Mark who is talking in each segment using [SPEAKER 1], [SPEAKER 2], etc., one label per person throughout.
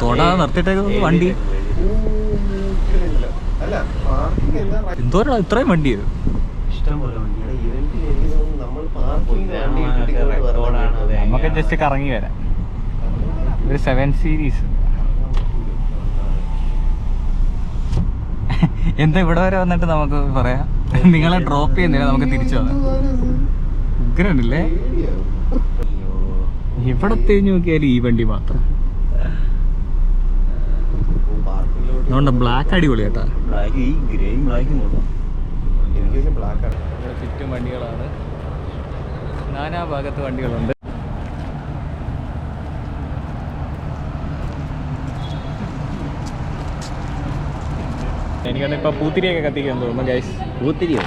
[SPEAKER 1] കൊട നിർത്തിയിട്ടേക്കുന്നത് വണ്ടി എന്തോരാ ഇത്രയും വണ്ടി നമുക്ക് ജസ്റ്റ് കറങ്ങി വരാം. ഒരു 7 സീരീസ് എന്താ ഇവിടെ വരെ വന്നിട്ട് നമുക്ക് പറയാം നിങ്ങളെ ഡ്രോപ്പ് ചെയ്യുന്നില്ല, നമുക്ക് തിരിച്ചു വരാം. ഉഗ്രനല്ലേ? ഇവിടെ തിരിഞ്ഞു നോക്കിയാലും ഈ വണ്ടി മാത്രം. അതുകൊണ്ട് ബ്ലാക്ക് അടിപൊളി കേട്ടാ. ചുറ്റും വണ്ടികളാണ്, നാനാ ഭാഗത്ത് വണ്ടികളുണ്ട്. എനിക്കൊന്ന് ഇപ്പൊ പൂത്തിരിയൊക്കെ കത്തിക്കാൻ തോന്നുന്നു ഗൈസ്.
[SPEAKER 2] പൂത്തിരിയോ?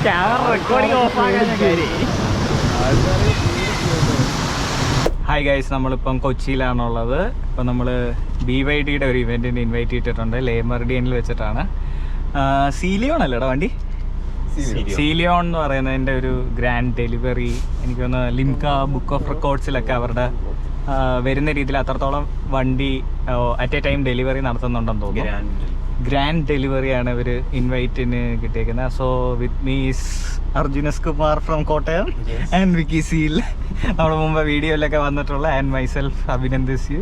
[SPEAKER 1] ക്യാമറ റെക്കോർഡിംഗ് ഓഫ് ആകാൻ കാര്യം. ഹായ് ഗൈസ്, നമ്മളിപ്പം കൊച്ചിയിലാണുള്ളത്. ഇപ്പം നമ്മൾ BYDയുടെ ഒരു ഇവൻറ്റിന് ഇൻവൈറ്റ് ചെയ്തിട്ടുണ്ട്. ലേ മെറിഡിയനിൽ വെച്ചിട്ടാണ്. സീലിയോൺ അല്ലേടാ വണ്ടി? സീലിയോൺ എന്ന് പറയുന്നതിൻ്റെ ഒരു ഗ്രാൻഡ് ഡെലിവറി. എനിക്ക് തോന്നുന്നു ലിംക ബുക്ക് ഓഫ് റെക്കോർഡ്സിലൊക്കെ അവരുടെ വരുന്ന രീതിയിൽ അത്രത്തോളം വണ്ടി അറ്റ് എ ടൈം ഡെലിവറി നടത്തുന്നുണ്ടെന്ന് തോന്നുന്നു. ഗ്രാൻഡ് ഡെലിവറിയാണ് ഇവർ ഇൻവൈറ്റിന് കിട്ടിയേക്കുന്നത്. സോ വിത്ത് മീസ് അർജുനസ് കുമാർ ഫ്രം കോട്ടയം ആൻഡ് വിക്കി സീൽ, നമ്മുടെ മുമ്പ് വീഡിയോയിലൊക്കെ വന്നിട്ടുള്ള, ആൻഡ് മൈസെൽഫ് അഭിനന്ദിച്ച്.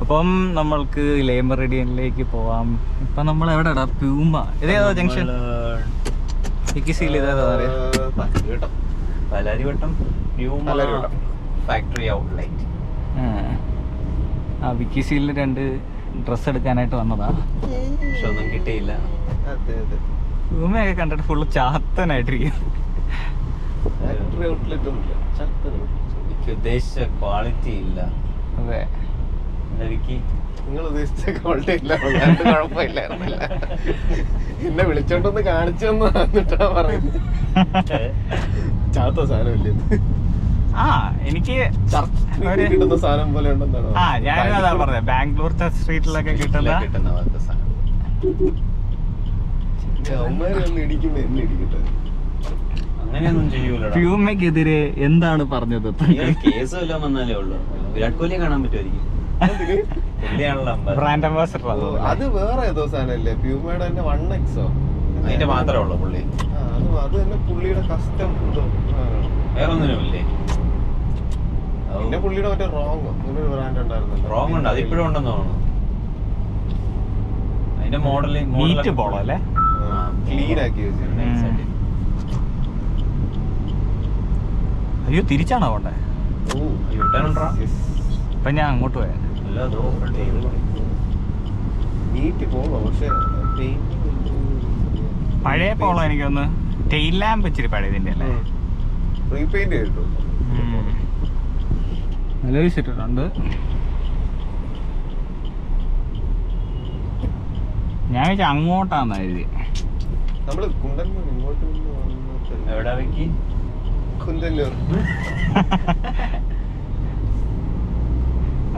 [SPEAKER 1] അപ്പം നമ്മൾക്ക് ലേ മെറിഡിയനിലേക്ക് പോവാം. ഇപ്പം നമ്മൾ എവിടെയാടാ? പ്യൂമ. ഇതേതാ ജംഗ്ഷൻ? വിക്കി സീൽ ഇതേതാ പറയാ?
[SPEAKER 2] പലാരിവട്ടം ഫാക്ടറി ഔട്ട്ലെറ്റ്.
[SPEAKER 1] ആ വിക്കി സീലിന് 2 ഡ്രസ്സ് എടുക്കാനായിട്ട് വന്നതാ.
[SPEAKER 2] പക്ഷെ ഒന്നും കിട്ടിയില്ല.
[SPEAKER 1] പ്യൂമയൊക്കെ കണ്ടിട്ട് ഫുള്ള് ചാത്തനായിട്ടിരിക്കും.
[SPEAKER 2] എനിക്ക് ഉദ്ദേശിച്ച ക്വാളിറ്റി ഇല്ല.
[SPEAKER 1] അതെ,
[SPEAKER 3] നിങ്ങൾ ഉദ്ദേശിച്ച ക്വാളിറ്റി ഇല്ല, കുഴപ്പമില്ലായിരുന്നില്ല. എന്നെ വിളിച്ചോണ്ടൊന്ന് കാണിച്ചു തന്നിട്ടാ പറയുന്നത്. ചാത്ത സാധനമില്ല.
[SPEAKER 1] എനിക്ക്
[SPEAKER 3] കിട്ടുന്ന സാധനം പോലെ ഉണ്ടെന്നാണ്.
[SPEAKER 1] ഞാനും അതാ പറഞ്ഞത്, ബാംഗ്ലൂർ സ്ട്രീറ്റിലൊക്കെ കിട്ടുന്ന
[SPEAKER 2] അങ്ങനെയൊന്നും ചെയ്യൂല.
[SPEAKER 1] പ്യൂമയ്ക്കെതിരെ എന്താണ് പറഞ്ഞത്?
[SPEAKER 2] കേസ് വല്ലതും വന്നാലേ ഉള്ളൂ. വിരാട് കോഹ്ലിയെ കാണാൻ പറ്റുമായിരിക്കും.
[SPEAKER 1] Brand ambassador.
[SPEAKER 3] അത് വേറെ ഏതോ സാധനല്ലേ? പ്യൂമയുടെ തന്നെ 1X
[SPEAKER 2] അതിന്റെ മാത്രമേ ഉള്ളൂ പുള്ളി.
[SPEAKER 3] അത് തന്നെ പുള്ളിയുടെ കസ്റ്റം.
[SPEAKER 2] വേറെ ഒന്നിനുമില്ലേ?
[SPEAKER 3] പിന്നെ പുള്ളിയുടെ മറ്റേ റോങ് ബ്രാൻഡ് ഉണ്ടായിരുന്നല്ലോ.
[SPEAKER 2] റോങ് ഉണ്ട്, അതിപ്പോഴും ഉണ്ടെന്ന് തോന്നുന്നു. അതിന്റെ മോഡല്
[SPEAKER 1] നീറ്റ് പോളോ അല്ലേ?
[SPEAKER 3] ക്ലീൻ ആക്കി വെച്ചിട്ടുണ്ട്.
[SPEAKER 1] അയ്യോ, തിരിച്ചാണോ പോണ്ടേ? ഇപ്പൊ ഞാൻ അങ്ങോട്ട് പോയാ
[SPEAKER 3] നീറ്റ് പോളോ. പക്ഷെ
[SPEAKER 1] പഴയ പോളോ എനിക്കൊന്ന് ടെയിൽ ലാമ്പ് ഇച്ചിരി പഴയതിന്റെ അല്ലേ?
[SPEAKER 3] റീപെയിന്റ് ചെയ്തിട്ടുണ്ട്.
[SPEAKER 1] ആലോചിച്ചിട്ടുണ്ട്. ഞാൻ വെച്ചാൽ അങ്ങോട്ടാന്ന് എഴുതി.
[SPEAKER 3] നമ്മള് കുണ്ടന്നൂർ ഇങ്ങോട്ട്
[SPEAKER 2] എവിടെ വെക്കി?
[SPEAKER 3] കുണ്ടന്നൂർ.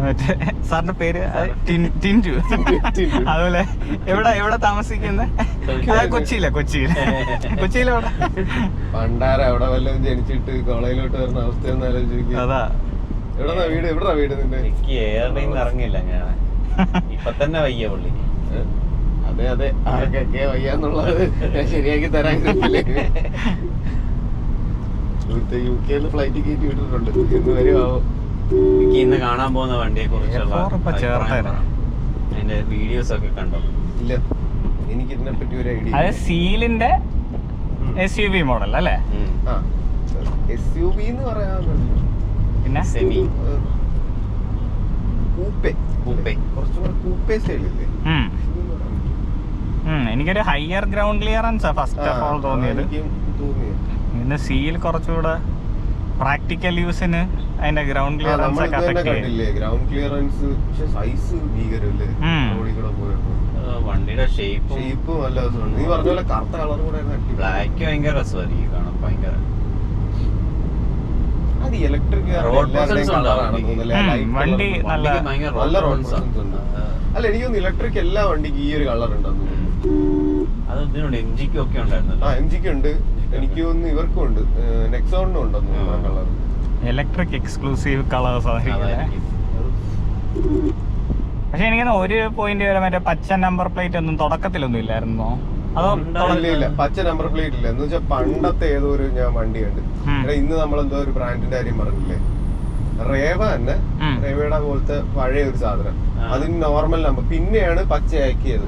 [SPEAKER 1] മറ്റേ സാറിന്റെ പേര് ടിൻറ്റു. അതുപോലെ എവിടെ താമസിക്കുന്നത്? കൊച്ചിയിലെവിടെ?
[SPEAKER 3] പണ്ടാര അവിടെ വല്ലതും ജനിച്ചിട്ട് കോളേജിലോട്ട് വരുന്ന അവസ്ഥയൊന്നും ആലോചിക്കും.
[SPEAKER 1] അതാ.
[SPEAKER 3] എവിടെന്നാ വീട്? എവിടാ വീട് നിന്റെ?
[SPEAKER 2] എനിക്ക് എയർലൈൻ ഇറങ്ങില്ല ഞാൻ. ഇപ്പൊ തന്നെ വയ്യ പുള്ളി.
[SPEAKER 3] അതെ ആർക്കൊക്കെ വയ്യാന്നുള്ളത് ശരിയാക്കി തരാൻ UK ഫ്ലൈറ്റ് കയറ്റി വിട്ടിട്ടുണ്ട്. ഇന്ന് വരുമോ?
[SPEAKER 2] എനിക്ക് ഇന്ന് കാണാൻ പോകുന്ന വണ്ടിയെ കുറിച്ചുള്ള അതിന്റെ വീഡിയോസ് ഒക്കെ കണ്ടോ?
[SPEAKER 3] ഇല്ല, എനിക്ക് ഇതിനെ പറ്റി ഒരു ഐഡിയ.
[SPEAKER 1] അത് സീലിന്റെ SUV മോഡൽ അല്ലേ?
[SPEAKER 3] SUV എന്ന് പറയാൻ
[SPEAKER 1] പിന്നെ
[SPEAKER 2] സെമി
[SPEAKER 3] കൂപ്പേ. കുറച്ചുകൂടെ കൂപ്പേ സ്റ്റൈലില്ലേ?
[SPEAKER 1] എനിക്കൊരു higher ground clearance first of all തോന്നിയത്. പിന്നെ സീൽ കുറച്ചുകൂടെ പ്രാക്ടിക്കൽ യൂസിന് അതിന്റെ ഗ്രൗണ്ട് ക്ലിയറൻസ് ഒക്കെ
[SPEAKER 3] ഗ്രൗണ്ട് ക്ലിയറൻസ്. പക്ഷെ സൈസ് ഭീകരല്ലേ?
[SPEAKER 2] വണ്ടിയുടെ ഷേപ്പ്
[SPEAKER 3] നല്ല രസമാണ്. നീ പറഞ്ഞ പോലെ കറുത്ത കളർ കൂടെ
[SPEAKER 2] ബ്ലാക്ക് ഭയങ്കര രസമായിരിക്കും കാണാൻ. ഭയങ്കര
[SPEAKER 3] അത് ഇലക്ട്രിക്
[SPEAKER 1] വണ്ടി
[SPEAKER 3] നല്ല റോഡ്. അല്ല, എനിക്കൊന്ന് ഇലക്ട്രിക് എല്ലാ വണ്ടിക്ക് ഈ ഒരു കളർ ഉണ്ടെന്ന് തോന്നുന്നു.
[SPEAKER 2] അത് MGക്കും ഒക്കെ ഉണ്ടായിരുന്നു.
[SPEAKER 3] MGക്ക് ഉണ്ട്. എനിക്ക് തോന്നുന്നു ഇവർക്കും ഉണ്ട്. നെക്സോണിനും ഉണ്ടെന്ന് തോന്നുന്നു ആ കളർ.
[SPEAKER 1] ഇലക്ട്രിക് എക്സ്ക്ലൂസീവ് കളേഴ്സ് പക്ഷെ എനിക്ക് ഒരു പോയിന്റ് വരെ മറ്റേ പച്ച നമ്പർ പ്ലേറ്റ് ഒന്നും തുടക്കത്തിലൊന്നും ഇല്ലായിരുന്നോ? അതോ
[SPEAKER 3] ഇല്ല പച്ച നമ്പർ പ്ലേറ്റ് ഇല്ല എന്ന് വെച്ചാൽ പണ്ടത്തെ ഏതോ ഒരു ഞാൻ വണ്ടി കണ്ട്. ഇന്ന് നമ്മളെന്തോ ഒരു ബ്രാൻഡിന്റെ കാര്യം പറഞ്ഞില്ലേ, റേവ തന്നെ, റേവയുടെ പോലത്തെ പഴയ ഒരു സാധനം, അതിന് നോർമൽ നമ്പർ പിന്നെയാണ് പച്ചയാക്കിയത്.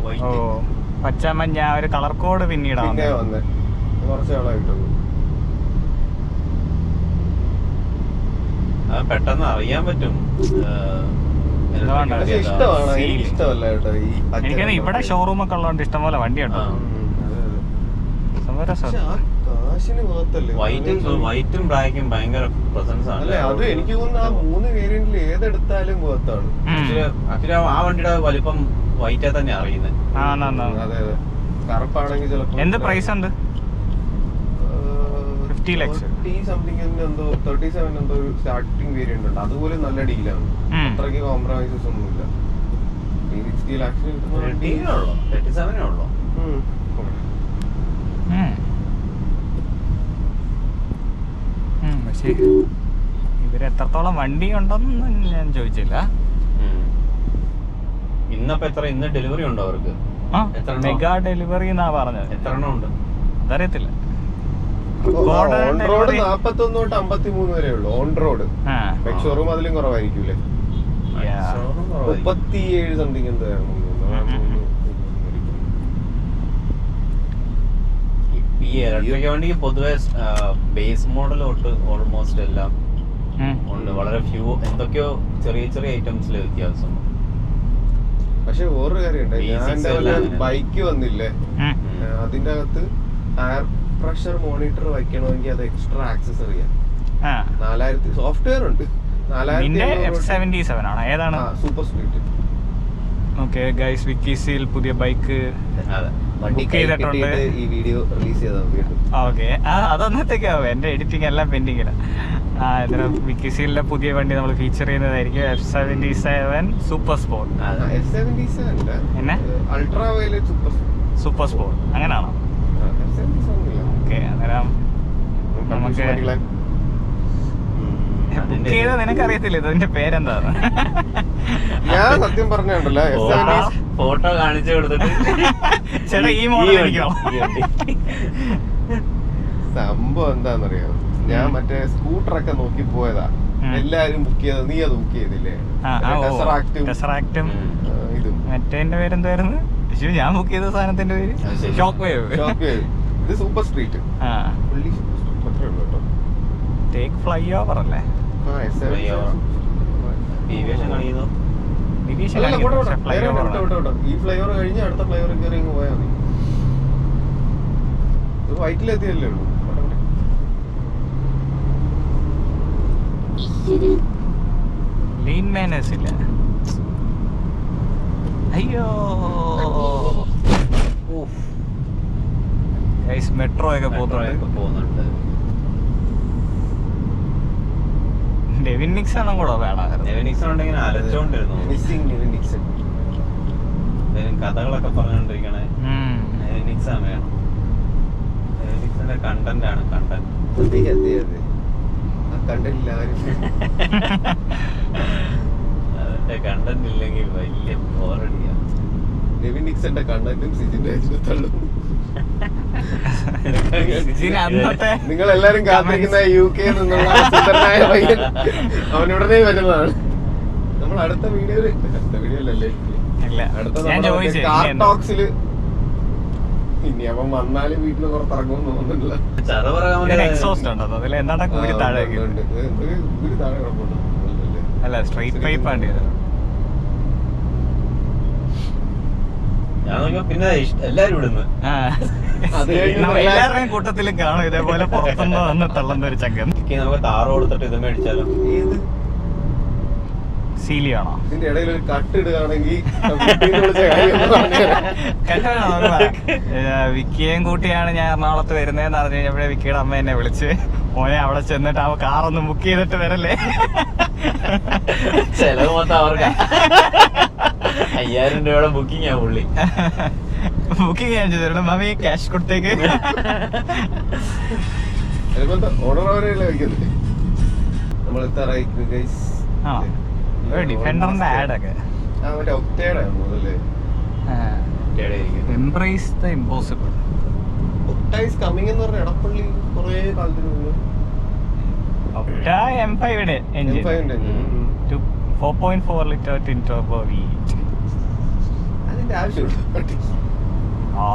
[SPEAKER 1] പച്ച മഞ്ഞ ഒരു കളർ കോഡ് പിന്നീട്
[SPEAKER 3] പിന്നെ വന്നേ കുറച്ച് നാളായിട്ടുള്ളൂ.
[SPEAKER 2] പെട്ടെന്ന് അറിയാൻ പറ്റും.
[SPEAKER 3] ഇഷ്ടമാണ്, എനിക്ക് ഇഷ്ടമല്ല കേട്ടോ ഈ
[SPEAKER 1] എനിക്ക് ഇവിടെ ഷോറൂം ഒക്കെ ഉള്ളതുകൊണ്ട് ഇഷ്ടംപോലെ വണ്ടിയുണ്ടോ.
[SPEAKER 3] കാശിന് പുറത്തല്ലേ
[SPEAKER 2] വൈറ്റും ബ്ലാക്കും ഭയങ്കര പ്രസൻസ് ആണ്.
[SPEAKER 3] അല്ലെ അത് എനിക്ക് തോന്നുന്നു ആ 3 വേരിയന്റിൽ ഏതെടുത്താലും പുറത്താണ്.
[SPEAKER 2] ആ വണ്ടിയുടെ വലിപ്പം വൈറ്റാ തന്നെ അറിയുന്നത്.
[SPEAKER 3] അതെ അതെ, കറുപ്പാണെങ്കിൽ ചിലപ്പോ.
[SPEAKER 1] എന്ത് പ്രൈസ് ഉണ്ട്? 50 lakhs
[SPEAKER 3] എന്തോ 37 എന്തോ ഒരു സ്റ്റാർട്ടിംഗ് വേരിയന്റ് ഉണ്ട്. അതുപോലെ നല്ല ഡീലാണ്, അത്രയ്ക്ക് കോംപ്രമൈസസ് ഒന്നുമില്ല. 60 lakhs
[SPEAKER 1] പക്ഷേ ഇവര് എത്രത്തോളം വണ്ടി ഉണ്ടെന്ന് ഞാൻ ചോദിച്ചില്ല.
[SPEAKER 2] ഇന്നപ്പോ ഇന്ന് ഡെലിവറി ഉണ്ടോ അവർക്ക്?
[SPEAKER 1] മെഗാ ഡെലിവറി എന്നാ പറഞ്ഞത്.
[SPEAKER 2] എത്ര എണ്ണം ഉണ്ട്
[SPEAKER 1] അതറിയത്തില്ല.
[SPEAKER 3] ഓൺ റോഡ് 41 തൊട്ട് 53 വരെ ഉള്ളു ഓൺ റോഡ്. ഷോറൂം അതിലും കുറവായിരിക്കൂലേ, 37 സംതിങ് എന്തായിരുന്നു.
[SPEAKER 2] ഈ ഇലക്ട്രിക് വണ്ടിക്ക് പൊതുവെ ബേസ് മോഡൽ തൊട്ട് ഓൾമോസ്റ്റ് എല്ലാം ഉണ്ട്. വളരെ ഫ്യൂ എന്തൊക്കെയോ ചെറിയ ചെറിയ ഐറ്റംസിൽ വ്യത്യാസം.
[SPEAKER 3] പക്ഷെ വേറൊരു കാര്യമുണ്ട്, ഞാൻ ബൈക്ക് വന്നില്ലേ, അതിന്റെ അകത്ത് എയർ പ്രഷർ മോണിറ്റർ വയ്ക്കണമെങ്കിൽ അത് എക്സ്ട്രാ ആക്സസറിയാ. 4000 സോഫ്റ്റ്വെയർ ഉണ്ട്.
[SPEAKER 1] 47
[SPEAKER 3] സൂപ്പർ സ്പീഡ്.
[SPEAKER 1] ഓക്കെ ഗൈസ്, വിക്കിസിൽ പുതിയ ബൈക്ക്
[SPEAKER 3] ഈ വീഡിയോ റിലീസ് ചെയ്താൽ
[SPEAKER 1] ഓക്കെ. അതൊന്നത്തേക്കാവും, എന്റെ എഡിറ്റിംഗ് എല്ലാം പെൻഡിങ്ങിലാണ്. വിക്കിസിലെ പുതിയ വണ്ടി നമ്മൾ ഫീച്ചർ ചെയ്യുന്നതായിരിക്കും F77 സൂപ്പർ സ്പോർട്ട്.
[SPEAKER 3] പിന്നെ അൾട്രാ വയലറ്റ്
[SPEAKER 1] സൂപ്പർ സ്പോർട്ട് അങ്ങനെയാണോ? ഓക്കെ, അന്നേരം നമുക്ക് ബുക്ക് ചെയ്താൽ നിനക്കറിയത്തില്ല ഇതിന്റെ പേരെന്താന്ന്?
[SPEAKER 3] ഞാൻ സത്യം പറഞ്ഞുണ്ടല്ലോ,
[SPEAKER 2] ഫോട്ടോ കാണിച്ചു കൊടുത്തിട്ട്
[SPEAKER 1] ചേട്ടാ ഈ മോഡൽ എനിക്കോ?
[SPEAKER 3] സംഭവം എന്താന്നറിയോ, ഞാൻ മറ്റേ സ്കൂട്ടറൊക്കെ നോക്കി പോയതാ. എല്ലാരും ബുക്ക് ചെയ്ത, നീ അത് ബുക്ക് ചെയ്തില്ലേ?
[SPEAKER 1] ടെസറാക്റ്റും ഇതും മറ്റേ പേരെന്തായിരുന്നു? ഞാൻ ബുക്ക് ചെയ്ത സാധനത്തിന്റെ പേര് ഷോക്ക് വേവ്.
[SPEAKER 3] ഇത് super street.
[SPEAKER 1] Take fly over അല്ലേ?
[SPEAKER 3] ഈ ഫ്ലൈ ഓവർ കഴിഞ്ഞ് അടുത്ത ഫ്ലൈ ഓവർ കയറി പോയാൽ മതി. ഇത് വൈറ്റിലെത്തിയല്ലേ ഉള്ളൂ.
[SPEAKER 1] ലീൻ മാനേഴ്സ് ഇല്ല. അയ്യോ, മെട്രോ ഒക്കെ പോകുന്നുണ്ട്. ഡെവിൻ നിക്സണും കൂടെ വേണം.
[SPEAKER 2] ഡെവിൻ നിക്സൺ ഉണ്ടെങ്കിൽ അലച്ചോണ്ടിരുന്നു. കഥകളൊക്കെ പറഞ്ഞോണ്ടിരിക്കണേ. ഡെവിൻ നിക്സൺ വേണം. ഡെവിൻ നിക്സന്റെ കണ്ടന്റ് ആണ് കണ്ടന്റ്. അതിന്റെ കണ്ടന്റ് ഇല്ലെങ്കിൽ വലിയ ബോറടിയാ.
[SPEAKER 3] ഡെവിൻ നിക്സന്റെ കണ്ടന്റും സിജിന്റെ തള്ളും. നിങ്ങൾ എല്ലാരും കാത്തിരിക്കുന്ന UK നിന്നുള്ള സുന്ദരനായ പയ്യൻ അവനുടനെ വരുന്നതാണ്. നമ്മൾ അടുത്ത വീഡിയോയിലല്ലേ ടോക്സില് ഇനി അവൻ വന്നാലും വീട്ടിൽ പുറത്തിറങ്ങുമെന്ന് തോന്നുന്നില്ല.
[SPEAKER 1] അല്ല സ്ട്രൈറ്റ് പൈപ്പ് ആണ്.
[SPEAKER 2] പിന്നെ എല്ലാരും ഇടുന്നു.
[SPEAKER 1] എല്ലാവരുടെയും കൂട്ടത്തിലും കാണും ഇതേപോലെ പുറത്തുനിന്ന് വന്ന് തള്ളുന്ന ഒരു ചങ്കൻ.
[SPEAKER 2] നമുക്ക് താറ് കൊടുത്തിട്ട് ഇത് മേടിച്ചാലോ?
[SPEAKER 1] സീലിയാണോ?
[SPEAKER 3] ഇതിന്റെ ഇടയിൽ ഒരു കട്ടിടുകയാണെങ്കിൽ
[SPEAKER 1] വിക്കിയേയും കൂട്ടിയാണ് ഞാൻ എറണാകുളത്ത് വരുന്നതെന്ന് അറിഞ്ഞു കഴിഞ്ഞപ്പോഴേ വിക്കിയുടെ അമ്മ എന്നെ വിളിച്ച്, മോനെ അവിടെ ചെന്നിട്ട് ആ കാറൊന്ന് ബുക്ക് ചെയ്തിട്ട് വരല്ലേ.
[SPEAKER 2] ചെലവ് മൊത്തം അവർക്ക് 5000 രൂപയുടെ ബുക്കിംഗ് ആ പുള്ളി.
[SPEAKER 1] ബുക്കിംഗ് ഞാൻ ചെയ്തിട്ടുണ്ട്. മമ്മി ക്യാഷ് കൊടുത്തേക്ക്.
[SPEAKER 3] ഓർഡർ അവരെയല്ലേ വയ്ക്കുന്നത്. നമ്മളത്തെ റൈറ്റ് ഗൈസ്.
[SPEAKER 1] ആ ഡിഫൻഡറിന്റെ ആഡൊക്കെ
[SPEAKER 3] മറ്റേ ഒക്ടയുടെ അല്ലേ?
[SPEAKER 1] Embrace the impossible.
[SPEAKER 3] ഒക്ടൈസ് കമ്മിങ് എന്ന് പറഞ്ഞ എടപ്പള്ളി കുറേ കാലത്തിന് മുന്നേ.
[SPEAKER 1] ഒക്ട M5 എഞ്ചിൻ,
[SPEAKER 3] M5 ന്റെ engine.
[SPEAKER 1] 4.4 litre twin turbo V8.
[SPEAKER 3] അതിന്റെ ആവശ്യമുള്ളൂ.
[SPEAKER 1] ആ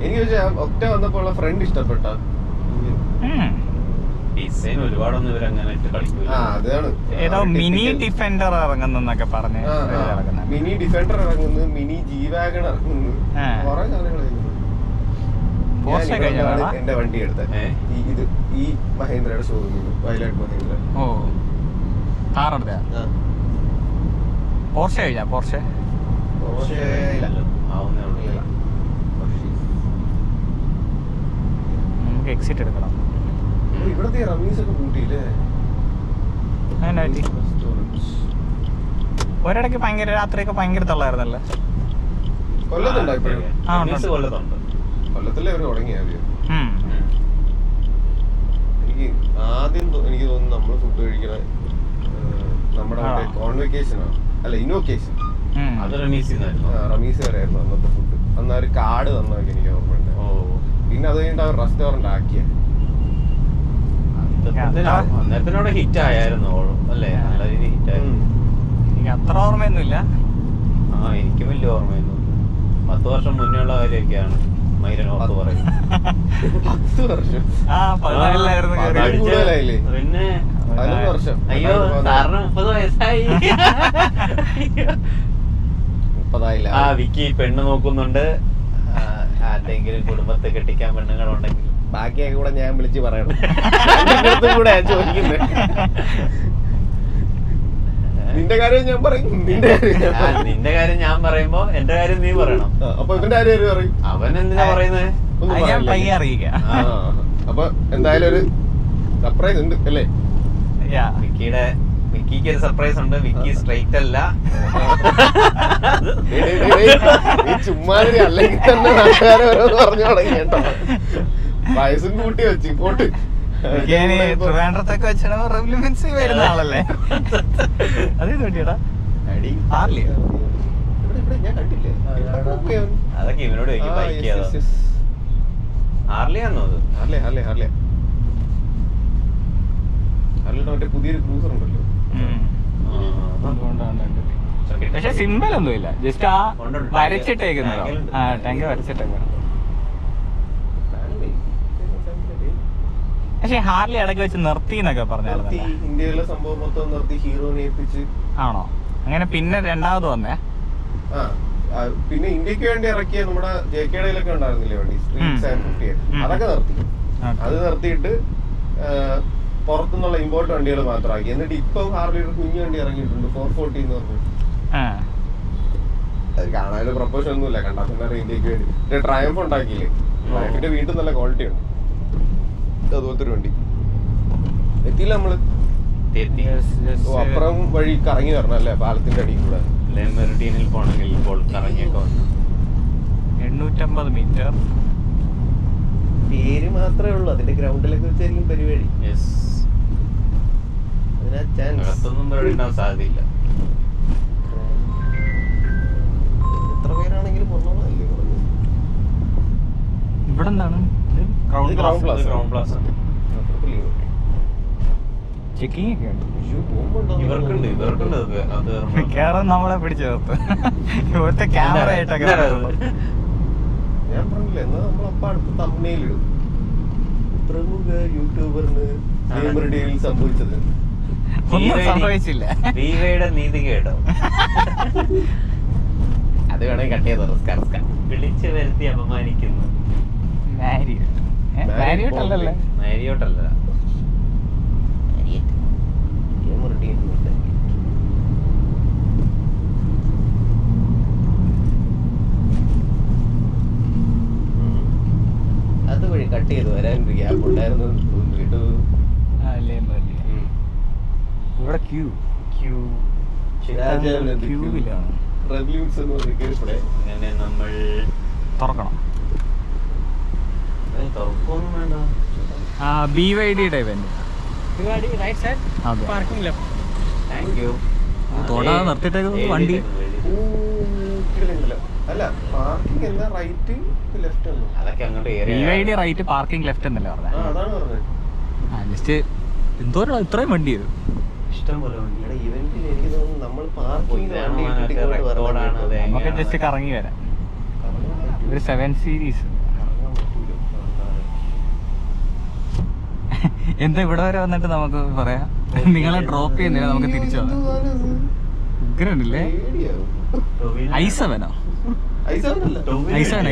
[SPEAKER 3] എനിക്ക് പക്ഷേ ഒക്ട വന്നപ്പോൾ ഉള്ള ഫ്രണ്ട് ഇഷ്ടപ്പെട്ട
[SPEAKER 2] ഡിസൈൻ ഒരുപാടൊന്നും ഇവരങ്ങനെ ഇട്ട് കളിക്കൂല.
[SPEAKER 3] അതാണ്
[SPEAKER 1] ഏതോ മിനി ഡിഫൻഡർ ഇറങ്ങുന്നൊക്കെ പറഞ്ഞ്
[SPEAKER 3] മിനി ഡിഫൻഡർ ഇറങ്ങുന്നു, മിനി ജി വാഗൺ ഇറങ്ങുന്നു, കുറെ സാധനങ്ങൾ. എന്റെ വണ്ടി എടുത്ത ഈ മഹേന്ദ്രയുടെ ഷോറൂമിൽ വയലാട്ട് മഹേന്ദ്ര.
[SPEAKER 1] ഓ കാറെടുത്ത പോർഷെ കഴിഞ്ഞ പോർഷെ നമുക്ക് എക്സിറ്റ് എടുക്കണം.
[SPEAKER 3] ഇവിടത്തെ റമീസ് ഒക്കെ കൂട്ടിയില്ലേ?
[SPEAKER 1] ഒരിടയ്ക്ക് ഭയങ്കര രാത്രിയൊക്കെ ഭയങ്കര തള്ളായിരുന്നല്ലോ.
[SPEAKER 3] കൊല്ലത്തുണ്ടോ ഇപ്പോഴും?
[SPEAKER 2] കൊല്ലത്തുണ്ട്.
[SPEAKER 3] കൊല്ലത്തിലെ അവർ തുടങ്ങിയത്. എനിക്ക് ആദ്യം എനിക്ക് തോന്നുന്നു നമ്മള് ഫുഡ് കഴിക്കണ നമ്മുടെ കോൺവെക്കേഷനോ അല്ല ഇന്നോക്കേഷൻ,
[SPEAKER 2] അത് റമീസ്
[SPEAKER 3] വരെയായിരുന്നു അന്നത്തെ ഫുഡ്. അന്ന് ഒരു കാർഡ് തന്നൊക്കെ എനിക്ക് ഓർമ്മയുണ്ട്. പിന്നെ അത് കഴിഞ്ഞിട്ട് അവർ റെസ്റ്റോറന്റ് ആക്കിയ
[SPEAKER 2] അന്നേരത്തിനോട് ഹിറ്റ് ആയിരുന്നു അല്ലേ? നല്ല രീതിയിൽ ഹിറ്റ് ആയിരുന്നു.
[SPEAKER 1] എനിക്ക് അത്ര ഓർമ്മയൊന്നുമില്ല.
[SPEAKER 2] എനിക്കും വലിയ ഓർമ്മയൊന്നും. 10 വർഷം മുന്നേ ഉള്ള കാര്യമൊക്കെയാണ് മൈരൻ ഓർത്ത് പറയുന്നത്.
[SPEAKER 3] 10 വർഷം?
[SPEAKER 2] പിന്നെ
[SPEAKER 3] 11 വർഷം.
[SPEAKER 2] അയ്യോ സാറിന് 30 വയസ്സായി.
[SPEAKER 3] 30
[SPEAKER 2] ആ വിക്കി പെണ്ണ് നോക്കുന്നുണ്ട്. ആരുടെങ്കിലും കുടുംബത്തെ കെട്ടിക്കാൻ പെണ്ണുങ്ങളുണ്ടെങ്കിൽ
[SPEAKER 3] ബാക്കിയൊക്കെ കൂടെ ഞാൻ വിളിച്ച് പറയണം. കൂടെ ചോദിക്കുന്നത് നിന്റെ കാര്യം ഞാൻ പറയും,
[SPEAKER 2] നിന്റെ കാര്യം ഞാൻ പറയുമ്പോ എന്റെ കാര്യം നീ പറയണം.
[SPEAKER 3] അപ്പൊ ഇവന്റെ കാര്യം പറയും.
[SPEAKER 2] അവൻ എന്തിനാ പറയുന്നത്?
[SPEAKER 3] അപ്പൊ എന്തായാലും ഒരു സർപ്രൈസ് ഉണ്ട് അല്ലേ?
[SPEAKER 2] വിക്കിക്ക് ഒരു സർപ്രൈസ് ഉണ്ട്. വിക്കി സ്ട്രൈറ്റ് അല്ല.
[SPEAKER 3] ചുമ്മാതിരി അല്ലെങ്കിൽ തന്നെ നാട്ടുകാരെ ഓരോന്ന് പറഞ്ഞു തുടങ്ങി കേട്ടോ. വയസ്സും കൂട്ടി വെച്ച് പോട്ട്
[SPEAKER 1] ട്രിവാൻഡ്രത്തൊക്കെ വരുന്ന ആളല്ലേ? അതേ തോട്ടിയടാ ഹാർലി.
[SPEAKER 3] ഞാൻ കണ്ടില്ലേ?
[SPEAKER 2] അതൊക്കെ ഇവനോട് ഹാർലി ആണോ അത്?
[SPEAKER 3] ഹാർലിയുടെ മറ്റേ പുതിയൊരു ക്രൂസർ ഉണ്ടല്ലോ.
[SPEAKER 1] പക്ഷെ സിമ്പിൾ ഒന്നുമില്ല, ജസ്റ്റ് ആ വരച്ചിട്ടേക്കുന്നോ. ടാങ്ക് വരച്ചിട്ടേക്കണം. പക്ഷെ ഹാർലി ഇടയ്ക്ക് വെച്ച് നിർത്തി എന്നൊക്കെ പറഞ്ഞായിരുന്നു.
[SPEAKER 3] ഇന്ത്യയിലെ സംഭവം മൊത്തം നിർത്തി ഹീറോനെ ഏൽപ്പിച്ച്.
[SPEAKER 1] ആണോ? അങ്ങനെ പിന്നെ രണ്ടാമത് വന്നേ?
[SPEAKER 3] പിന്നെ ഇന്ത്യക്ക് വേണ്ടി ഇറക്കിയ നമ്മുടെ JKDയിലൊക്കെ ഉണ്ടായിരുന്നില്ലേ വണ്ടി, സ്ട്രീറ്റ് 750. അതൊക്കെ നിർത്തി. അത് നിർത്തിയിട്ട് പുറത്തുനിന്നുള്ള ഇമ്പോർട്ട് വണ്ടികൾ മാത്രമാക്കി. എന്നിട്ട് ഇപ്പം ഹാർലിയുടെ കുഞ്ഞു വണ്ടി ഇറങ്ങിയിട്ടുണ്ട് 440 എന്ന് പറഞ്ഞു. അത് കാണാനൊരു പ്രൊപ്പോഷൻ ഒന്നുമില്ല, കണ്ടാ പിന്നെ ഇന്ത്യക്ക് വേണ്ടി. ട്രയംഫ് ഉണ്ടാക്കിയില്ലേ? ട്രയംഫിന്റെ വീണ്ടും നല്ല ക്വാളിറ്റി ഉണ്ട്. അതുപോലത്തെ ഒരു വണ്ടി എത്തിയില്ല നമ്മള്. അപ്പുറം വഴി കറങ്ങി വരണം അല്ലേ, പാലത്തിന്റെ അടിയിൽ കൂടെ.
[SPEAKER 2] മെറിഡിയനിൽ പോണെങ്കിൽ ഇപ്പോൾ കറങ്ങിയൊക്കെ വന്നു.
[SPEAKER 1] 850 മീറ്റർ
[SPEAKER 3] പേര് മാത്രമേ ഉള്ളൂ, അതിന്റെ ഗ്രൗണ്ടിലൊക്കെ വെച്ചായിരിക്കും പരിപാടി.
[SPEAKER 2] അകത്തൊന്നും പരിപാടി ഉണ്ടാവാൻ സാധ്യതയില്ല.
[SPEAKER 3] എത്ര പേരാണെങ്കിലും
[SPEAKER 1] ഇവിടെ എന്താണ് ചെക്കിങ് ഒക്കെ ഉണ്ട്. മിക്കവാറും നമ്മളെ പിടിച്ചു ചേർത്ത് ഇവിടുത്തെ ക്യാമറ ആയിട്ടൊക്കെ.
[SPEAKER 3] ഞാൻ പറഞ്ഞില്ല, എന്നാ നമ്മളപ്പ അടുത്ത് തമ്മനയിലിടും പ്രമുഖ യൂട്യൂബറിന് സംഭവിച്ചത്.
[SPEAKER 1] ഒന്നും സംഭവിച്ചില്ല.
[SPEAKER 2] നീതി കേട്ടോ.
[SPEAKER 3] അത് വേണമെങ്കിൽ കട്ട് ചെയ്തോ.
[SPEAKER 2] വിളിച്ചു വരുത്തി അപമാനിക്കുന്നു.
[SPEAKER 1] മാരിയോട്ടല്ലല്ലേ?
[SPEAKER 2] മാരിയോട്ടല്ല,
[SPEAKER 3] അത് വഴി കട്ട് ചെയ്ത് വരാൻ ഗ്യാപ്പ് ഉണ്ടായിരുന്നു കേട്ടോ.
[SPEAKER 1] ഇവിടെ ക്യൂ ക്യൂവിലാണ്.
[SPEAKER 2] അങ്ങനെ നമ്മൾ
[SPEAKER 1] തുറക്കണം.
[SPEAKER 2] തുറക്കൊന്നും വേണ്ട.
[SPEAKER 1] BYDയുടെ ഇവന്റ് അതെ
[SPEAKER 4] പാർക്കിംഗ് ലെഫ്റ്റ്.
[SPEAKER 2] Thank you.
[SPEAKER 1] തൊടാതെ നിർത്തിയിട്ടേക്കുന്നത് വണ്ടി.
[SPEAKER 3] അല്ല പാർക്കിംഗ് എന്താ റൈറ്റ് ലെഫ്റ്റ് എന്നോ?
[SPEAKER 2] അതൊക്കെ അങ്ങോട്ട് area
[SPEAKER 1] BYD right parking left എന്നല്ലേ പറഞ്ഞത്?
[SPEAKER 3] അതാണ് പറഞ്ഞത്.
[SPEAKER 1] ജസ്റ്റ് എന്തോരം ഇത്രയും വണ്ടി ഇത്.
[SPEAKER 2] ഇഷ്ടം പോലെ വണ്ടി.
[SPEAKER 3] ഇവിടെ ഇവന്റിൽ എനിക്ക് തോന്നുന്നു നമ്മൾ പാർക്കിംഗ്
[SPEAKER 1] നമുക്ക് ജസ്റ്റ് കറങ്ങി വരാം. ഒരു 7 സീരീസ് എന്താ ഇവിടെ വരെ വന്നിട്ട് നമുക്ക് പറയാം നിങ്ങളെ ഡ്രോപ്പ് ചെയ്യുന്നില്ല, നമുക്ക് തിരിച്ചു പോകാം. ഉഗ്രനല്ലേ? i7ഓ? i7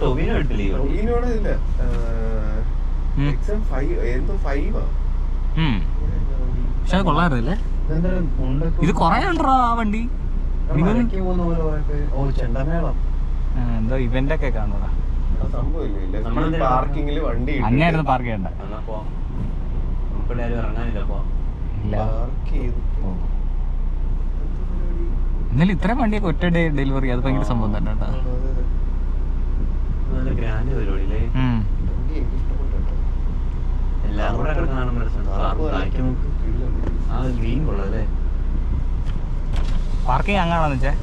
[SPEAKER 2] ടൊവിനോ ഇട്ടില്ലേ?
[SPEAKER 1] പക്ഷെ അത് കൊള്ളാറില്ലേ? ഇത് കൊറേ ഉണ്ടോ ആ വണ്ടി? എന്തോ ഇവന്റ് ഒക്കെ കാണൂടാ.
[SPEAKER 3] പാർക്കിങ്ങില് വണ്ടി
[SPEAKER 1] അങ്ങായിരുന്നു പാർക്ക് ചെയ്യണ്ട. ഇല്ല എന്നാലും ഇത്രയും വണ്ടിയൊക്കെ ഒറ്റ ഡേ ഡെലിവറി, അത് ഭയങ്കര സംഭവം തന്നെ കേട്ടോ.
[SPEAKER 2] ഗ്രാൻഡ് പരിപാടിയില്ലേ? എല്ലാം കൂടെ കാണുമ്പോൾ ഗ്രീൻ കൊള്ളാല്ലേ?
[SPEAKER 1] പാർക്കിംഗ് അങ്ങാണോന്ന് വെച്ചേ?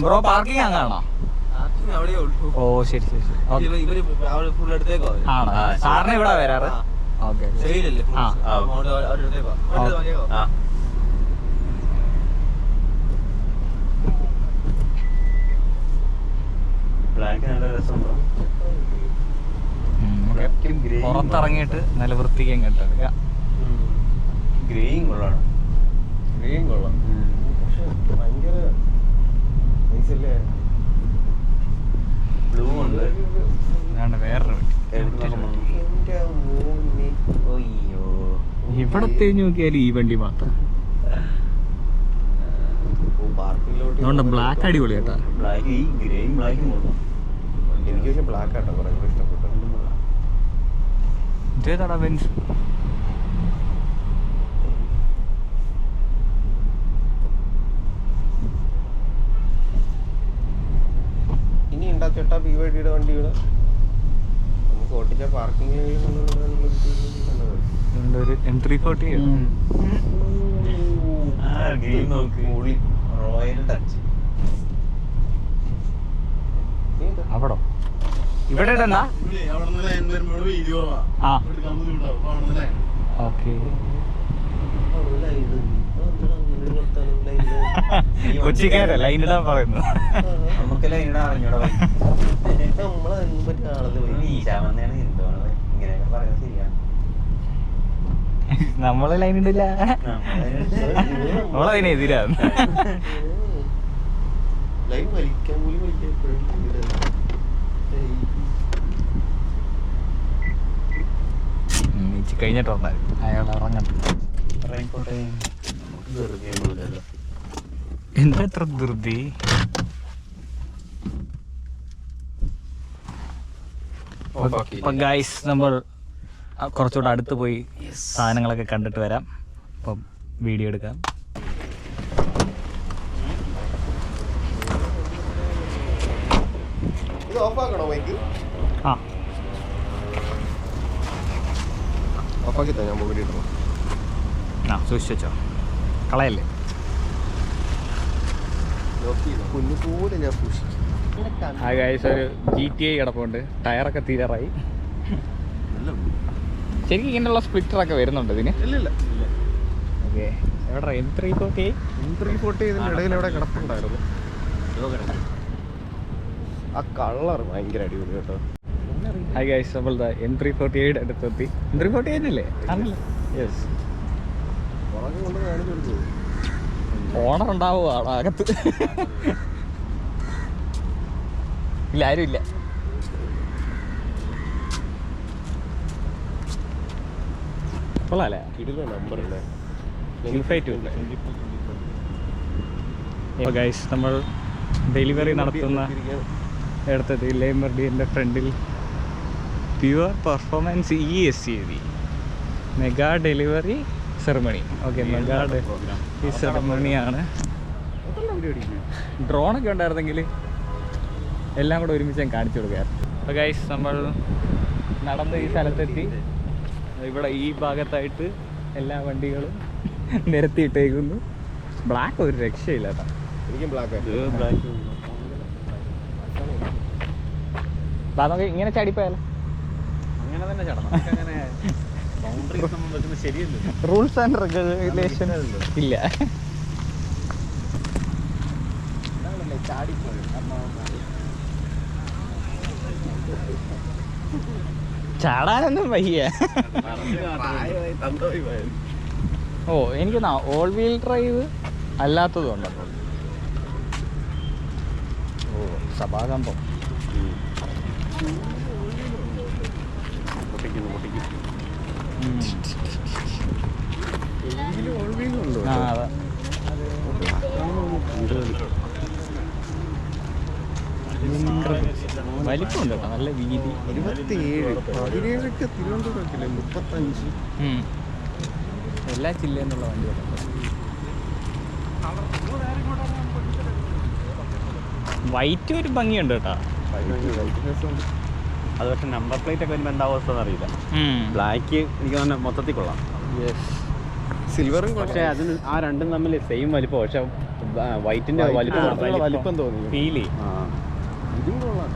[SPEAKER 1] Bro parking അങ്ങാണോ? ഓ ശരി ശരി ശരി. ആണോ? സാറിന് ഇവിടെ വരാറ്? ഓക്കെ.
[SPEAKER 2] ബ്ലാക്ക് നല്ല രസമുണ്ടോ?
[SPEAKER 1] പുറത്തിറങ്ങിയിട്ട് നല്ല വൃത്തിക്ക് അങ്ങോട്ട് എടുക്കാം.
[SPEAKER 2] ഗ്രീൻ കൊള്ളാണ്.
[SPEAKER 3] ഗ്രീൻ കൊള്ളാം. പക്ഷെ ഭയങ്കര നൈസല്ലേ?
[SPEAKER 2] ബ്ലൂ ഉണ്ട്.
[SPEAKER 1] അതാണ് വേറൊരു വണ്ടി. ഇവിടെ തിരിഞ്ഞു നോക്കിയാലും ഈ വണ്ടി മാത്രം. അതുകൊണ്ട് ബ്ലാക്ക് അടിപൊളി കേട്ടാ.
[SPEAKER 2] ബ്ലാക്ക് ഈ ഗ്രേയും ബ്ലാക്കും കൊള്ളാം.
[SPEAKER 3] എനിക്ക് പക്ഷെ ബ്ലാക്ക് ആട്ടോ കുറെ ഇഷ്ടപ്പെട്ടു.
[SPEAKER 1] ഇതേതാടാ ബെൻസ്?
[SPEAKER 3] ഇനി ഉണ്ടാച്ചേട്ടാ BYD വണ്ടി ഇവിടെ നമുക്ക് ഓട്ടിച്ച പാർക്കിംഗ്
[SPEAKER 1] ഒരു M340
[SPEAKER 2] ഗ്രീൻ നോക്ക്. Royal touch.
[SPEAKER 1] അവിടോ ഇവിടെ ഇടണ്ട. ആ ഓക്കെ. കൊച്ചിക്കാരെ ലൈനിടാൻ പറയുന്നു.
[SPEAKER 2] നമുക്കെല്ലാം ഇവിടെ അറിഞ്ഞൂടെ? ഈശാമന്നെയാണ് എന്തോണത് ഇങ്ങനെയൊക്കെ പറയുന്നത് ശരിയാണ്.
[SPEAKER 1] നമ്മള് ലൈനിടില്ല, നമ്മളതിനെതിരാണ്. കഴിഞ്ഞിട്ട് വന്നാൽ അയാൾ ഇറങ്ങട്ടെ. എന്താ എത്ര ധൃതി? ഗൈസ് നമ്മൾ കുറച്ചുകൂടെ അടുത്ത് പോയി സാധനങ്ങളൊക്കെ കണ്ടിട്ട് വരാം. അപ്പം വീഡിയോ എടുക്കാം.
[SPEAKER 3] ഇത് ഓഫാക്കണോ മൈക്ക്?
[SPEAKER 1] ആ
[SPEAKER 3] ഓഫാക്കി തന്നെ ഞാൻ പോയി ഇടണം.
[SPEAKER 1] ആ സൂക്ഷിച്ചോ, കളയല്ലേ.
[SPEAKER 3] കുഞ്ഞുപോലെ ഞാൻ സൂക്ഷിക്കും.
[SPEAKER 1] ആ ഗൈസ് ഒരു GTA കിടപ്പുണ്ട്. ടയറൊക്കെ തീരാറായി. ശരിക്കും ഇങ്ങനെയുള്ള സ്പ്ലിറ്ററൊക്കെ വരുന്നുണ്ട് ഇതിന്?
[SPEAKER 3] ഇല്ലില്ല.
[SPEAKER 1] ഓക്കെ. എവിടെ M340?
[SPEAKER 3] M340 ഇതിൻ്റെ ഇടയിൽ എവിടെ കിടപ്പുണ്ടായിരുന്നു. ആ കളർ ഭയങ്കര അടിപൊളി കേട്ടോ.
[SPEAKER 1] ഹായ് ഗൈസ്, നമ്മൾ M348 അടുത്തെത്തി. M348 അല്ലേ? ആണല്ലോ. യെസ്.
[SPEAKER 3] കൊണ്ട് കാണിച്ചു
[SPEAKER 1] ഓണർ ഉണ്ടാവുക അകത്ത്. ഇല്ല, ആരും ഇല്ല. കൊള്ളാല്ലേ?
[SPEAKER 3] നമ്പർ അല്ലേ?
[SPEAKER 1] ഗൈസ് നമ്മൾ ഡെലിവറി നടത്തുന്ന എടുത്തത് ലേമർഡിയൻ്റെ ഫ്രണ്ടിൽ pure performance ESCV mega delivery ceremony. Okay, mega ഈ സെറമണിയാണ്. ഡ്രോണൊക്കെ ഉണ്ടായിരുന്നെങ്കിൽ എല്ലാം കൂടെ ഒരുമിച്ച് ഞാൻ കാണിച്ചു കൊടുക്കാറ്. അപ്പോൾ ഗൈസ് നമ്മൾ നടന്ന് ഈ സ്ഥലത്തെത്തി. ഇവിടെ ഈ ഭാഗത്തായിട്ട് എല്ലാ വണ്ടികളും നിരത്തിയിട്ടേക്കുന്നു. ബ്ലാക്ക് ഒരു രക്ഷയില്ല കേട്ടോ.
[SPEAKER 3] എനിക്കും ബ്ലാക്ക്
[SPEAKER 1] നമുക്ക് ഇങ്ങനെ ചാടിപ്പോയാലോ?
[SPEAKER 2] അങ്ങനെ തന്നെ ചടണം. അങ്ങനെ ബൗണ്ടറീസ് നമ്മൾ വെക്കുന്നത് ശരിയല്ല.
[SPEAKER 1] റൂൾസ് ആൻഡ് റെഗുലേഷൻ ഇല്ല. ചാടാനൊന്നും വയ്യ. ഓ എനിക്ക് ഓൾ വീൽ ഡ്രൈവ് അല്ലാത്തതുണ്ടല്ലോ. ഓ സഭാകമ്പം. ആ അതാ വലിപ്പമുണ്ട് കേട്ടോ, നല്ല വീതി.
[SPEAKER 3] 17 തിരുവനന്തപുരത്തില്ലേ 35.
[SPEAKER 1] എല്ലാ ജില്ലയെന്നുള്ള വണ്ടികളുണ്ട്. വൈറ്റ് ഒരു ഭംഗിയുണ്ട് കേട്ടോ.
[SPEAKER 2] അത് പക്ഷെ നമ്പർ പ്ലേറ്റ് ഒക്കെ വരുമ്പോൾ എന്താ അവസ്ഥ എന്നറിയില്ല. ബ്ലാക്ക് എനിക്ക് തന്നെ മൊത്തത്തിൽ കൊള്ളാം.
[SPEAKER 3] സിൽവറും
[SPEAKER 2] പക്ഷെ അതിന് ആ രണ്ടും തമ്മിൽ സെയിം വലിപ്പം. പക്ഷെ വൈറ്റിന്റെ
[SPEAKER 3] വലിപ്പം തോന്നി.
[SPEAKER 1] ഫീലി
[SPEAKER 3] ഇതും കൊള്ളാം.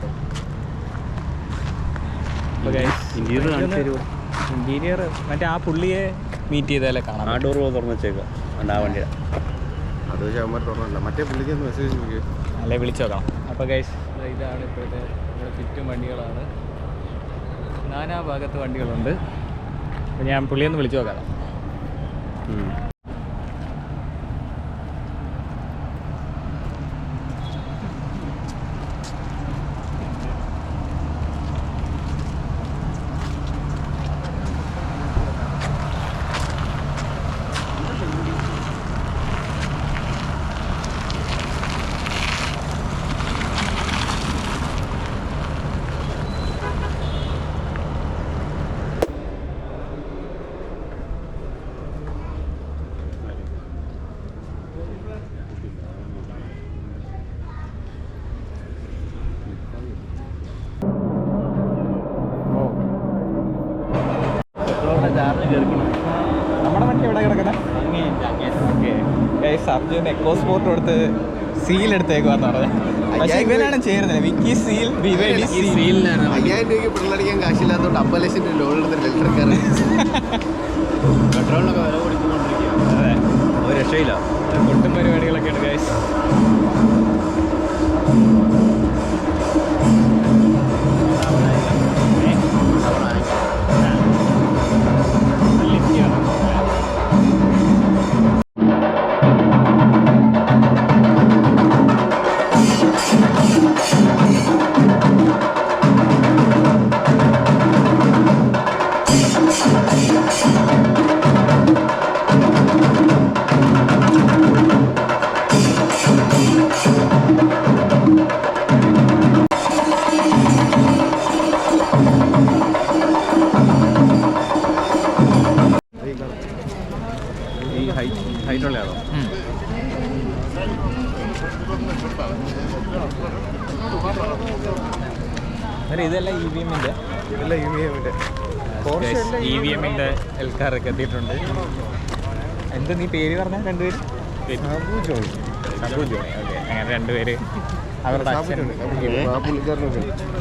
[SPEAKER 1] ഇന്റീരിയർ മറ്റേ ആ പുള്ളിയെ മീറ്റ് ചെയ്താലേ കാണാം.
[SPEAKER 2] ആ ഡോർ തുറന്ന് വെച്ചേക്കാം ആ വണ്ടിയുടെ.
[SPEAKER 3] അത് ശവന്മാർ തുറന്നല്ല, മറ്റേ പുള്ളിക്ക് മെസ്സേജ്
[SPEAKER 1] അല്ലേ വിളിച്ചു നോക്കണം. അപ്പോൾ ഗൈസ് ഇതാണ് ഇപ്പോഴത്തെ നമ്മുടെ ചുറ്റും വണ്ടികളാണ്. നാനാ ഭാഗത്ത് വണ്ടികളുണ്ട്. അപ്പോൾ ഞാൻ പുള്ളിയൊന്ന് വിളിച്ചു നോക്കാം. നമ്മുടെ വണ്ടി എവിടെ കിടക്കുന്നത്? അർജുൻ എക്കോ സ്പോർട്ട് കൊടുത്ത് സീൽ എടുത്തേക്കുവാന്ന് പറഞ്ഞു. പക്ഷെ ഇവനാണ് ചേരുന്നത്. വിക്കി സീൽ, BYD സീലിനാണ്.
[SPEAKER 3] 5000 രൂപയ്ക്ക് പെട്രോളടിക്കാൻ കാശില്ലാത്തതുകൊണ്ട് 50 ലക്ഷം രൂപ ലോൺ എടുത്തിട്ട് ഇലക്ട്രിക്കാണ്.
[SPEAKER 2] പെട്രോളിനൊക്കെ വില കൊടുത്തുകൊണ്ടിരിക്കുക.
[SPEAKER 1] അതെ,
[SPEAKER 2] ഒരു രക്ഷയില്ല.
[SPEAKER 1] കൊട്ടും പരിപാടികളൊക്കെ ഉണ്ട് ഗൈസ്.
[SPEAKER 2] ഹൈറ്റുള്ളതാണോ?
[SPEAKER 1] ഇതെല്ലാം EVM-ന്റെ EVM-ന്റെ എൽക്കാറൊക്കെ എത്തിയിട്ടുണ്ട്. എന്ത് നീ പേര് പറഞ്ഞ രണ്ടുപേരും? സബു ജോണി. ഓക്കെ, അങ്ങനെ രണ്ടുപേര് അവരുടെ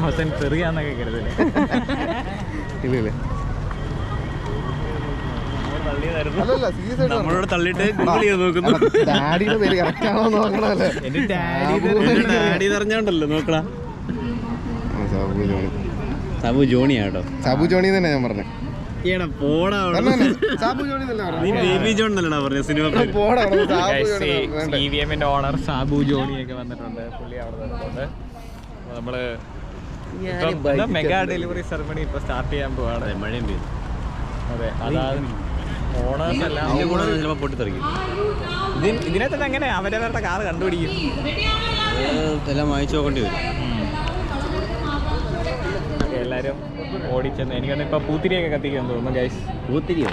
[SPEAKER 1] അവസാനം തെറിയാന്നൊക്കെ കരുതല്ലേ?
[SPEAKER 3] ഇല്ലേ
[SPEAKER 2] നമ്മളോട് തള്ളിയിട്ട് ഗൂഗിൾ ചെയ്ത് നോക്കുന്നു.
[SPEAKER 3] ഡാഡിയുടെ പേര് കറക്റ്റ് ആണോ നോക്കണല്ലേ?
[SPEAKER 2] എന്റെ ഡാഡി പറഞ്ഞോണ്ടല്ലോ നോക്കടാ. സാബു ജോണിയാട്ടോ.
[SPEAKER 3] സാബു ജോണി തന്നെ ഞാൻ പറഞ്ഞത്.
[SPEAKER 2] പോടാ
[SPEAKER 3] സാബു ജോണി
[SPEAKER 2] നീ ബേബി ജോൺ എന്നല്ലടാ പറഞ്ഞ സിനിമ.
[SPEAKER 1] EVM-ന്റെ ഓണർ സാബു ജോണിയൊക്കെ വന്നിട്ടുണ്ട്. പുള്ളി അവിടെ നിന്നിട്ടുണ്ട്. നമ്മള് മെഗാ ഡെലിവറി സെറമണി ഇപ്പൊ സ്റ്റാർട്ട് ചെയ്യാൻ പോവാണ്.
[SPEAKER 2] മഴയും പെയ്തു.
[SPEAKER 1] അതെ, അതായത് ഓണേഴ്സ് എല്ലാം
[SPEAKER 2] ചിലപ്പോൾ പൊട്ടിത്തെറിക്കും.
[SPEAKER 1] ഇതിനകത്ത് എങ്ങനെ അവരവരുടെ കാറ് കണ്ടുപിടിക്കും?
[SPEAKER 2] എല്ലാം വായിച്ചു നോക്കേണ്ടി വരും.
[SPEAKER 1] എല്ലാരും ഓടിച്ചെന്ന് എനിക്കൊന്ന് ഇപ്പൊ പൂത്തിരിയൊക്കെ കത്തിക്കാൻ തോന്നുന്നു ഗൈസ്.
[SPEAKER 2] പൂത്തിരിയോ?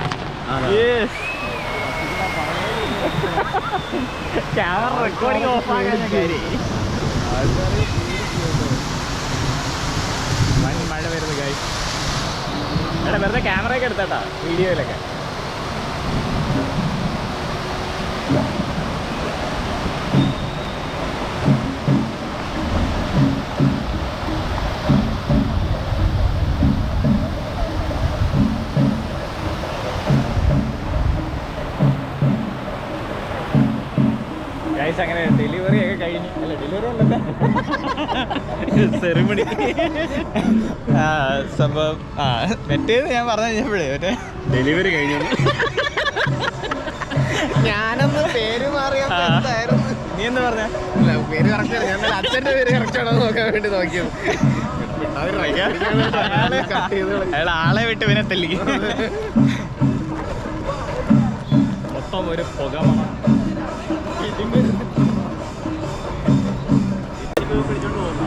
[SPEAKER 1] ക്യാമറ റെക്കോർഡിംഗ് ഓഫ് ആകാൻ വൻ മഴ വരുന്നു ഗൈസ്. എടാ വെറുതെ ക്യാമറ ഒക്കെ എടുത്താട്ടാ വീഡിയോയിലൊക്കെ. അങ്ങനെ ഡെലിവറി ഒക്കെ കഴിഞ്ഞു. അല്ല ഡെലിവറി അല്ലല്ലേ, സെറിമണി സംഭവം. മറ്റേത് ഞാൻ പറഞ്ഞു കഴിഞ്ഞപ്പോഴേ മറ്റേ ഡെലിവറി കഴിഞ്ഞു.
[SPEAKER 3] ഞാനൊന്ന് പേര് മാറിയ
[SPEAKER 1] നീ എന്താ പറഞ്ഞ?
[SPEAKER 3] പേര് കറക്റ്റ് ഞാൻ അച്ഛന്റെ പേര് കറക്റ്റ് ആണോ നോക്കാൻ വേണ്ടി നോക്കിയത്.
[SPEAKER 1] അയാൾ ആളെ വിട്ട് പിന്നെ തെല്ലിക്ക് മൊത്തം ഒരു പുക മണം. പിടിച്ചോണ്ട് പോകുന്നു.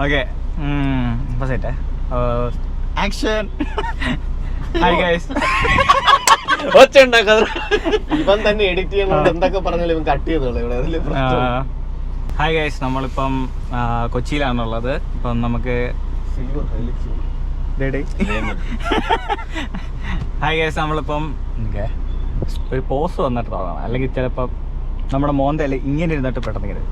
[SPEAKER 1] ഓക്കെ അപ്പോൾ സെറ്റ് ആക്ഷൻ. Hi guys.
[SPEAKER 2] ഒച്ച ഉണ്ടാക്കാതെ
[SPEAKER 3] ഇവൻ തന്നെ എഡിറ്റ് ചെയ്യുന്നത് എന്തൊക്കെ പറഞ്ഞാലും ഇവൻ കട്ട് ചെയ്തോളൂ ഇവിടെ.
[SPEAKER 1] ഹായ് ഗൈസ്, നമ്മളിപ്പം കൊച്ചിയിലാണുള്ളത്. ഇപ്പം നമുക്ക് ഹായ് ഗൈസ്, നമ്മളിപ്പം ഒരു പോസ് വന്നിട്ട് തുടങ്ങണം, അല്ലെങ്കിൽ ചിലപ്പം നമ്മുടെ മോന്തയിൽ ഇങ്ങനെ ഇരുന്നിട്ട് പെട്ടെന്ന് ഇങ്ങനെ